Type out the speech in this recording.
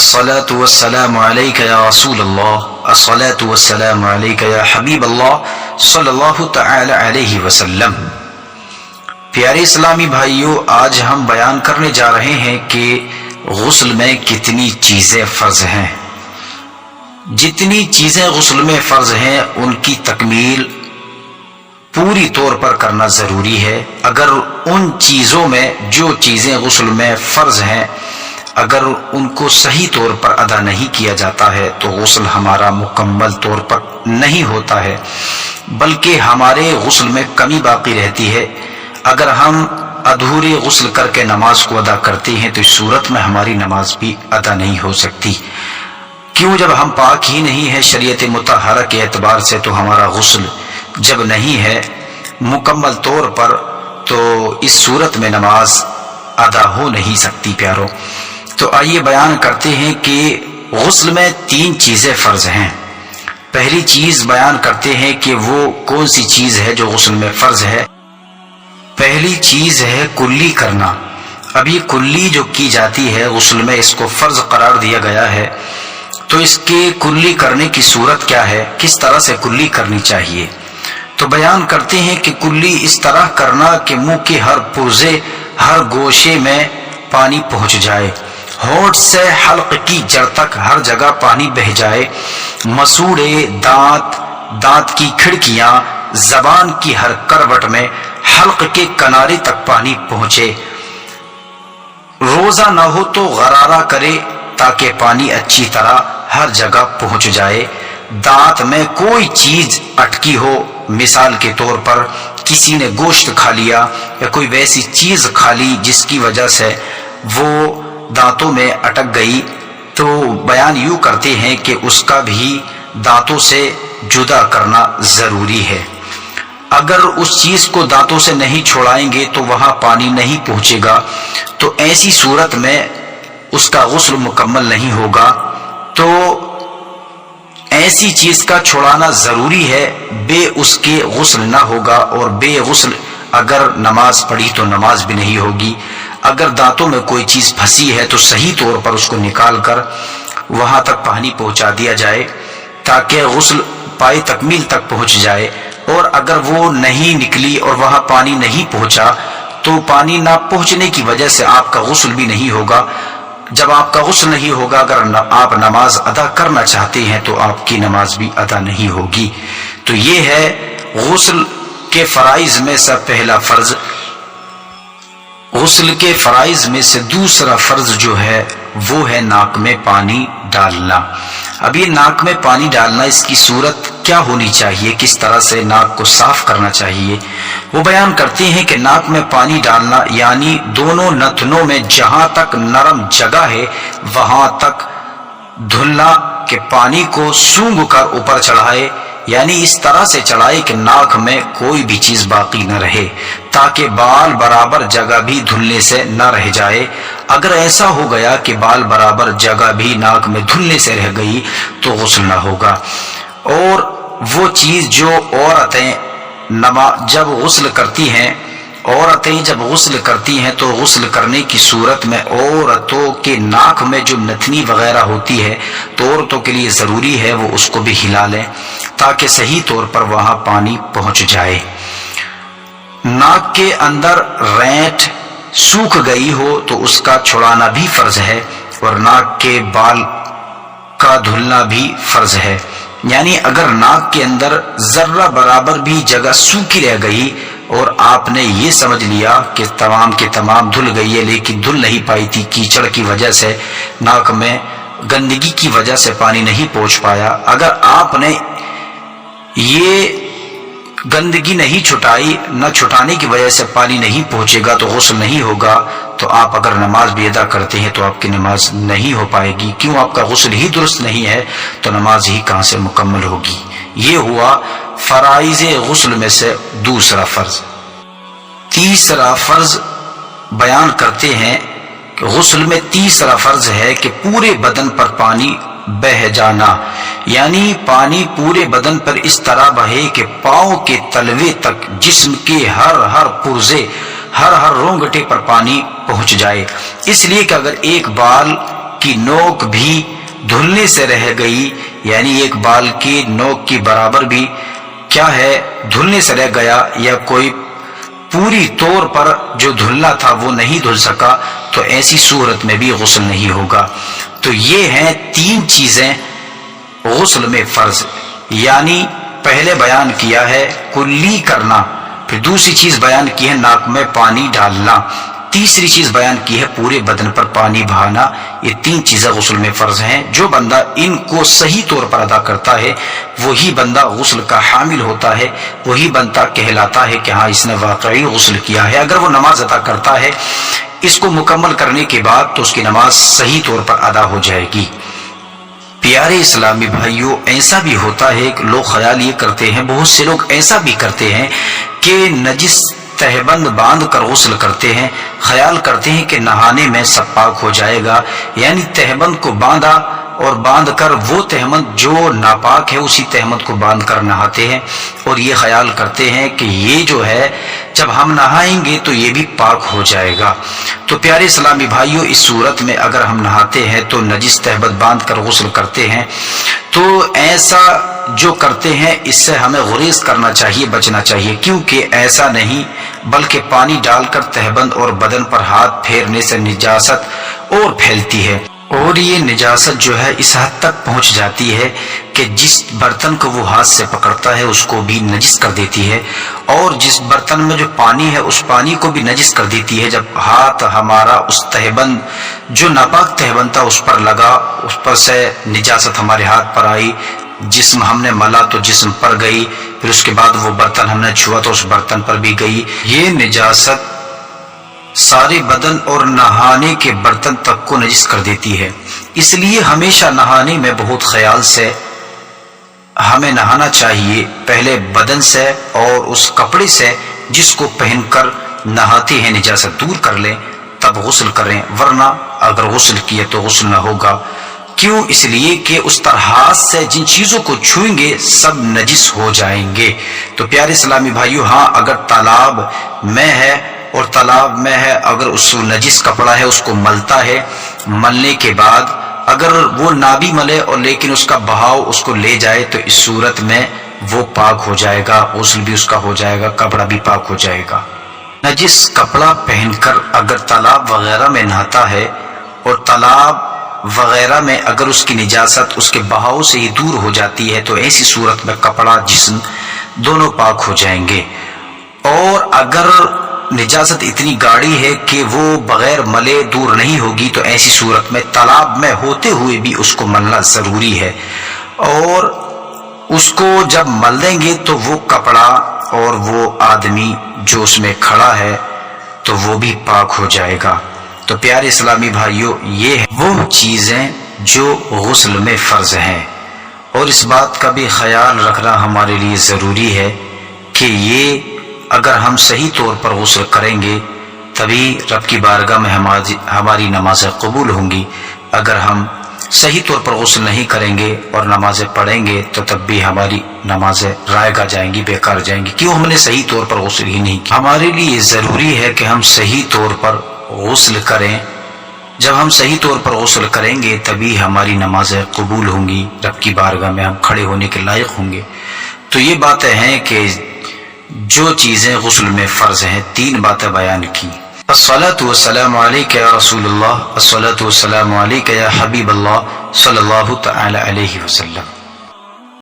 الصلاة والسلام علیک یا رسول اللہ، الصلاة والسلام علیک یا حبیب اللہ صلی اللہ تعالی علیہ وسلم۔ پیارے اسلامی بھائیوں، آج ہم بیان کرنے جا رہے ہیں کہ غسل میں کتنی چیزیں فرض ہیں۔ جتنی چیزیں غسل میں فرض ہیں ان کی تکمیل پوری طور پر کرنا ضروری ہے۔ اگر ان چیزوں میں جو چیزیں غسل میں فرض ہیں اگر ان کو صحیح طور پر ادا نہیں کیا جاتا ہے تو غسل ہمارا مکمل طور پر نہیں ہوتا ہے، بلکہ ہمارے غسل میں کمی باقی رہتی ہے۔ اگر ہم ادھورے غسل کر کے نماز کو ادا کرتے ہیں تو اس صورت میں ہماری نماز بھی ادا نہیں ہو سکتی۔ کیوں؟ جب ہم پاک ہی نہیں ہے شریعت مطہرہ کے اعتبار سے تو ہمارا غسل جب نہیں ہے مکمل طور پر تو اس صورت میں نماز ادا ہو نہیں سکتی۔ پیارو، تو آئیے بیان کرتے ہیں کہ غسل میں 3 چیزیں فرض ہیں۔ پہلی چیز بیان کرتے ہیں کہ وہ کون سی چیز ہے جو غسل میں فرض ہے۔ پہلی چیز ہے کلی کرنا۔ اب یہ کلی جو کی جاتی ہے غسل میں، اس کو فرض قرار دیا گیا ہے، تو اس کے کلی کرنے کی صورت کیا ہے، کس طرح سے کلی کرنی چاہیے؟ تو بیان کرتے ہیں کہ کلی اس طرح کرنا کہ منہ کے ہر پرزے، ہر گوشے میں پانی پہنچ جائے، ہونٹ سے حلق کی جڑ تک ہر جگہ پانی بہہ جائے، مسوڑے، دانت کی کھڑکیاں، زبان کی ہر کروٹ میں حلق کے کنارے تک پانی پہنچے۔ روزہ نہ ہو تو غرارہ کرے تاکہ پانی اچھی طرح ہر جگہ پہنچ جائے۔ دانت میں کوئی چیز اٹکی ہو، مثال کے طور پر کسی نے گوشت کھا لیا یا کوئی ویسی چیز کھا لی جس کی وجہ سے وہ دانتوں میں اٹک گئی، تو بیان یوں کرتے ہیں کہ اس کا بھی دانتوں سے جدا کرنا ضروری ہے۔ اگر اس چیز کو دانتوں سے نہیں چھڑائیں گے تو وہاں پانی نہیں پہنچے گا، تو ایسی صورت میں اس کا غسل مکمل نہیں ہوگا۔ تو ایسی چیز کا چھڑانا ضروری ہے، بے اس کے غسل نہ ہوگا، اور بے غسل اگر نماز پڑھی تو نماز بھی نہیں ہوگی۔ اگر دانتوں میں کوئی چیز پھنسی ہے تو صحیح طور پر اس کو نکال کر وہاں تک پانی پہنچا دیا جائے تاکہ غسل پائے تکمیل تک پہنچ جائے، اور اگر وہ نہیں نکلی اور وہاں پانی نہیں پہنچا تو پانی نہ پہنچنے کی وجہ سے آپ کا غسل بھی نہیں ہوگا۔ جب آپ کا غسل نہیں ہوگا، اگر آپ نماز ادا کرنا چاہتے ہیں تو آپ کی نماز بھی ادا نہیں ہوگی۔ تو یہ ہے غسل کے فرائض میں سے پہلا فرض۔ غسل کے فرائض میں سے دوسرا فرض جو ہے وہ ہے ناک میں پانی ڈالنا۔ اب یہ ناک میں پانی ڈالنا، اس کی صورت کیا ہونی چاہیے، کس طرح سے ناک کو صاف کرنا چاہیے؟ وہ بیان کرتے ہیں کہ ناک میں پانی ڈالنا یعنی دونوں نتنوں میں جہاں تک نرم جگہ ہے وہاں تک دھلنا، کہ پانی کو سونگھ کر اوپر چڑھائے، یعنی اس طرح سے چڑھائے کہ ناک میں کوئی بھی چیز باقی نہ رہے، تاکہ بال برابر جگہ بھی دھلنے سے نہ رہ جائے۔ اگر ایسا ہو گیا کہ بال برابر جگہ بھی ناک میں دھلنے سے رہ گئی تو غسل نہ ہوگا۔ اور وہ چیز جو عورتیں جب غسل کرتی ہیں تو غسل کرنے کی صورت میں عورتوں کے ناک میں جو نتنی وغیرہ ہوتی ہے تو عورتوں کے لیے ضروری ہے وہ اس کو بھی ہلا لیں تاکہ صحیح طور پر وہاں پانی پہنچ جائے۔ ناک کے اندر رینٹ سوکھ گئی ہو تو اس کا چھڑانا بھی فرض ہے، اور ناک کے بال کا دھلنا بھی فرض ہے۔ یعنی اگر ناک کے اندر ذرہ برابر بھی جگہ سوکھی رہ گئی اور آپ نے یہ سمجھ لیا کہ تمام کے تمام دھل گئی ہے لیکن دھل نہیں پائی تھی، کیچڑ کی وجہ سے، ناک میں گندگی کی وجہ سے پانی نہیں پہنچ پایا، اگر آپ نے یہ گندگی نہیں چھٹائی، نہ چھٹانے کی وجہ سے پانی نہیں پہنچے گا تو غسل نہیں ہوگا، تو آپ اگر نماز بھی ادا کرتے ہیں تو آپ کی نماز نہیں ہو پائے گی۔ کیوں؟ آپ کا غسل ہی درست نہیں ہے تو نماز ہی کہاں سے مکمل ہوگی۔ یہ ہوا فرائض غسل میں سے دوسرا فرض۔ تیسرا فرض بیان کرتے ہیں کہ غسل میں تیسرا فرض ہے کہ پورے بدن پر پانی بہہ جانا، یعنی پانی پورے بدن پر اس طرح بہے کہ پاؤں کے تلوے تک جسم کے ہر پرزے، ہر رونگٹے پر پانی پہنچ جائے۔ اس لیے کہ اگر ایک بال کی نوک بھی دھلنے سے رہ گئی، یعنی ایک بال کی نوک کی برابر بھی کیا ہے دھلنے سے رہ گیا، یا کوئی پوری طور پر جو دھلنا تھا وہ نہیں دھل سکا، تو ایسی صورت میں بھی غسل نہیں ہوگا۔ تو یہ ہیں 3 چیزیں غسل میں فرض، یعنی پہلے بیان کیا ہے کلی کرنا، پھر دوسری چیز بیان کی ہے ناک میں پانی ڈالنا، تیسری چیز بیان کی ہے پورے بدن پر پانی بہانا۔ یہ 3 چیزیں غسل میں فرض ہیں۔ جو بندہ ان کو صحیح طور پر ادا کرتا ہے وہی بندہ غسل کا حامل ہوتا ہے، وہی بندہ کہلاتا ہے کہ ہاں اس نے واقعی غسل کیا ہے۔ اگر وہ نماز ادا کرتا ہے اس کو مکمل کرنے کے بعد تو اس کی نماز صحیح طور پر ادا ہو جائے گی۔ پیارے اسلامی بھائیوں، ایسا بھی ہوتا ہے کہ لوگ خیال یہ کرتے ہیں، بہت سے لوگ ایسا بھی کرتے ہیں کہ نجس تہبند باندھ کر غسل کرتے ہیں، خیال کرتے ہیں کہ نہانے میں سب پاک ہو جائے گا، یعنی تہبند کو باندھا اور باندھ کر وہ تہمت جو ناپاک ہے اسی تہمت کو باندھ کر نہاتے ہیں، اور یہ خیال کرتے ہیں کہ یہ جو ہے جب ہم نہائیں گے تو یہ بھی پاک ہو جائے گا۔ تو پیارے اسلامی بھائیوں، اس صورت میں اگر ہم نہاتے ہیں تو نجس تہبت باندھ کر غسل کرتے ہیں، تو ایسا جو کرتے ہیں اس سے ہمیں گریز کرنا چاہیے، بچنا چاہیے، کیونکہ ایسا نہیں بلکہ پانی ڈال کر تہبند اور بدن پر ہاتھ پھیرنے سے نجاست اور پھیلتی ہے، اور یہ نجاست جو ہے اس حد تک پہنچ جاتی ہے کہ جس برتن کو وہ ہاتھ سے پکڑتا ہے اس کو بھی نجس کر دیتی ہے، اور جس برتن میں جو پانی ہے اس پانی کو بھی نجس کر دیتی ہے۔ جب ہاتھ ہمارا اس تہبند جو ناپاک تہبند تھا اس پر لگا، اس پر سے نجاست ہمارے ہاتھ پر آئی، جسم ہم نے ملا تو جسم پر گئی، پھر اس کے بعد وہ برتن ہم نے چھوا تو اس برتن پر بھی گئی، یہ نجاست سارے بدن اور نہانے کے برتن تک کو نجس کر دیتی ہے۔ اس لیے ہمیشہ نہانے میں بہت خیال سے ہمیں نہانا چاہیے، پہلے بدن سے اور اس کپڑے سے جس کو پہن کر نہاتے ہیں نجاست دور کر لیں تب غسل کریں، ورنہ اگر غسل کیے تو غسل نہ ہوگا۔ کیوں؟ اس لیے کہ اس طرح سے جن چیزوں کو چھوئیں گے سب نجس ہو جائیں گے۔ تو پیارے اسلامی بھائیو، ہاں اگر تالاب میں ہے اور تالاب میں ہے اگر اس نجس کپڑا ہے اس کو ملتا ہے، ملنے کے بعد اگر وہ نہ بھی ملے اور لیکن اس کا بہاؤ اس کو لے جائے تو اس صورت میں وہ پاک ہو جائے گا، غسل بھی اس کا ہو جائے گا، کپڑا بھی پاک ہو جائے گا۔ نجس کپڑا پہن کر اگر تالاب وغیرہ میں نہاتا ہے اور تالاب وغیرہ میں اگر اس کی نجاست اس کے بہاؤ سے ہی دور ہو جاتی ہے تو ایسی صورت میں کپڑا جسم دونوں پاک ہو جائیں گے۔ اور اگر نجاست اتنی گاڑی ہے کہ وہ بغیر ملے دور نہیں ہوگی تو ایسی صورت میں تالاب میں ہوتے ہوئے بھی اس کو ملنا ضروری ہے، اور اس کو جب مل دیں گے تو وہ کپڑا اور وہ آدمی جو اس میں کھڑا ہے تو وہ بھی پاک ہو جائے گا۔ تو پیارے اسلامی بھائیوں، یہ ہے وہ چیزیں جو غسل میں فرض ہیں، اور اس بات کا بھی خیال رکھنا ہمارے لیے ضروری ہے کہ یہ اگر ہم صحیح طور پر غسل کریں گے تبھی رب کی بارگاہ میں ہماری نمازیں قبول ہوں گی۔ اگر ہم صحیح طور پر غسل نہیں کریں گے اور نمازیں پڑھیں گے تو تب بھی ہماری نمازیں رائے گا جائیں گی، بیکار جائیں گی، کیوں؟ ہم نے صحیح طور پر غسل ہی نہیں کیا۔ ہمارے لیے ضروری ہے کہ ہم صحیح طور پر غسل کریں۔ جب ہم صحیح طور پر غسل کریں گے تبھی ہماری نمازیں قبول ہوں گی، رب کی بارگاہ میں ہم کھڑے ہونے کے لائق ہوں گے۔ تو یہ باتیں ہیں کہ جو چیزیں غسل میں فرض ہیں، 3 باتیں بیان کی۔ الصلاۃ والسلام علیک یا رسول اللہ، الصلاۃ والسلام علیک یا حبیب اللہ صلی اللہ تعالی علیہ وسلم۔